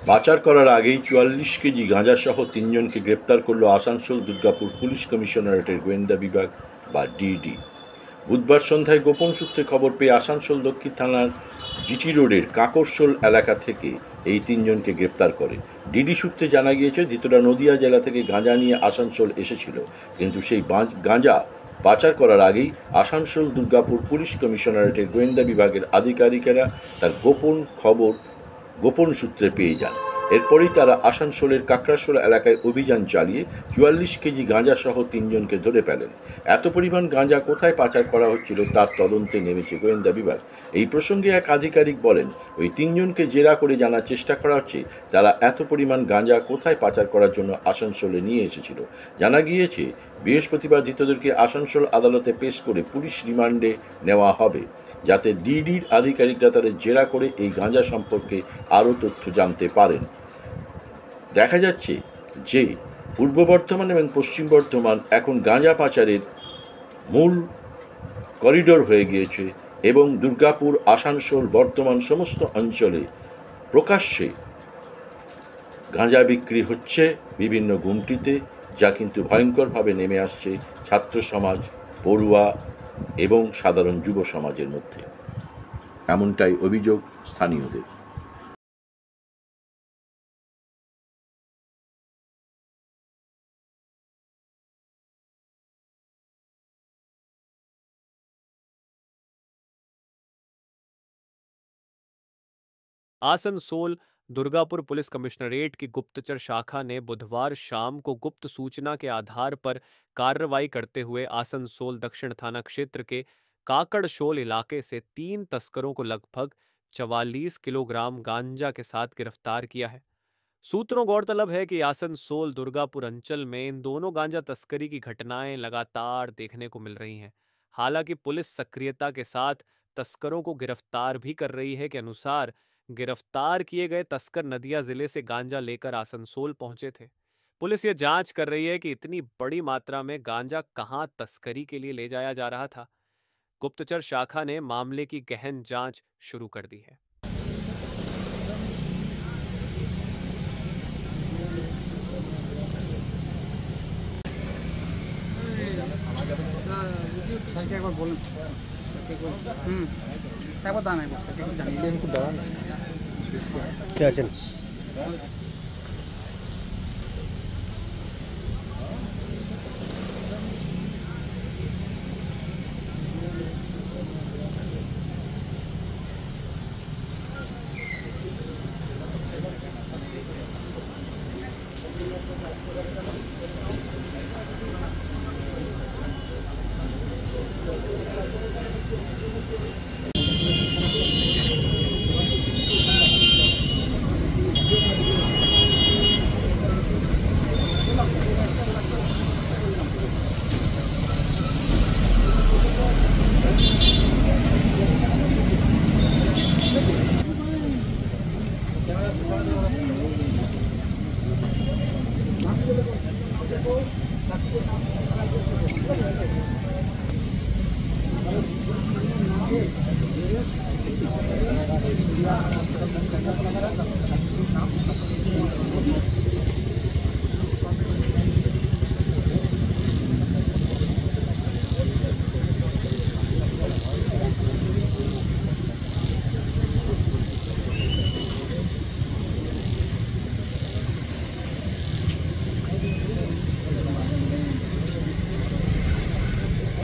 পাচার করার আগেই ৪৪ কেজি গাঁজাসহ ৩ জনকে গ্রেপ্তার করল আসানসোল দুর্গাপুর পুলিশ কমিশনারেটের গোয়েন্দা বিভাগ বা ডিডি। বুধবার সন্ধ্যায় গোপন সূত্রে খবর পেয়ে আসানসোল দক্ষিণ থানার জিটি রোডের কাঁকরশোল এলাকা থেকে এই ৩ জনকে গ্রেপ্তার করে। ডিডি সূত্রে জানা গিয়েছে, ধৃতরা নদিয়া জেলা থেকে গাঁজা নিয়ে আসানসোল এসেছিল, কিন্তু সেই গাঁজা পাচার করার আগেই আসানসোল দুর্গাপুর পুলিশ কমিশনারেটের গোয়েন্দা বিভাগের আধিকারিকেরা তার গোপন সূত্রে পেয়ে যান। এরপরেই তারা আসানসোলের কাকড়াশোল এলাকায় অভিযান চালিয়ে ৪৪ কেজি গাঁজাসহ ৩ জনকে ধরে ফেলেন। এত পরিমাণ গাঁজা কোথায় পাচার করা হচ্ছিল তার তদন্তে নেমেছে গোয়েন্দা বিভাগ। এই প্রসঙ্গে এক আধিকারিক বলেন, ওই ৩ জনকে জেরা করে জানার চেষ্টা করা হচ্ছে তারা এত পরিমাণ গাঁজা কোথায় পাচার করার জন্য আসানসোলে নিয়ে এসেছিল। জানা গিয়েছে, বৃহস্পতিবার ধৃতদেরকে আসানসোল আদালতে পেশ করে পুলিশ রিমান্ডে নেওয়া হবে, যাতে ডিডির আধিকারিকরা তাদের জেরা করে এই গাঁজা সম্পর্কে আরও তথ্য জানতে পারেন। দেখা যাচ্ছে যে পূর্ব বর্ধমান এবং পশ্চিম বর্ধমান এখন গাঁজা পাচারের মূল করিডোর হয়ে গিয়েছে এবং দুর্গাপুর, আসানসোল, বর্ধমান সমস্ত অঞ্চলে প্রকাশ্যে গাঁজা বিক্রি হচ্ছে বিভিন্ন গুমটিতে, যা কিন্তু ভয়ঙ্করভাবে নেমে আসছে ছাত্র সমাজ, পড়ুয়া এবং সাধারণ যুব সমাজের মধ্যে। এমনটাই অভিযোগ স্থানীয়দের। आसनसोल दुर्गापुर पुलिस कमिश्नरेट की गुप्तचर शाखा ने बुधवार शाम को गुप्त सूचना के आधार पर कार्रवाई करते हुए आसनसोल दक्षिण थाना क्षेत्र के काकड़शोल इलाके से 3 तस्करों को लगभग 44 किलोग्राम गांजा के साथ गिरफ्तार किया है। सूत्रों गौरतलब है कि आसनसोल दुर्गापुर अंचल में इन दोनों गांजा तस्करी की घटनाएं लगातार देखने को मिल रही हैं। हालांकि पुलिस सक्रियता के साथ तस्करों को गिरफ्तार भी कर रही है। के अनुसार गिरफ्तार किए गए तस्कर नदिया जिले से गांजा लेकर आसनसोल पहुंचे थे। पुलिस ये जांच कर रही है कि इतनी बड़ी मात्रा में गांजा कहां तस्करी के लिए ले जाया जा रहा था। गुप्तचर शाखा ने मामले की गहन जांच शुरू कर दी है। क्या चल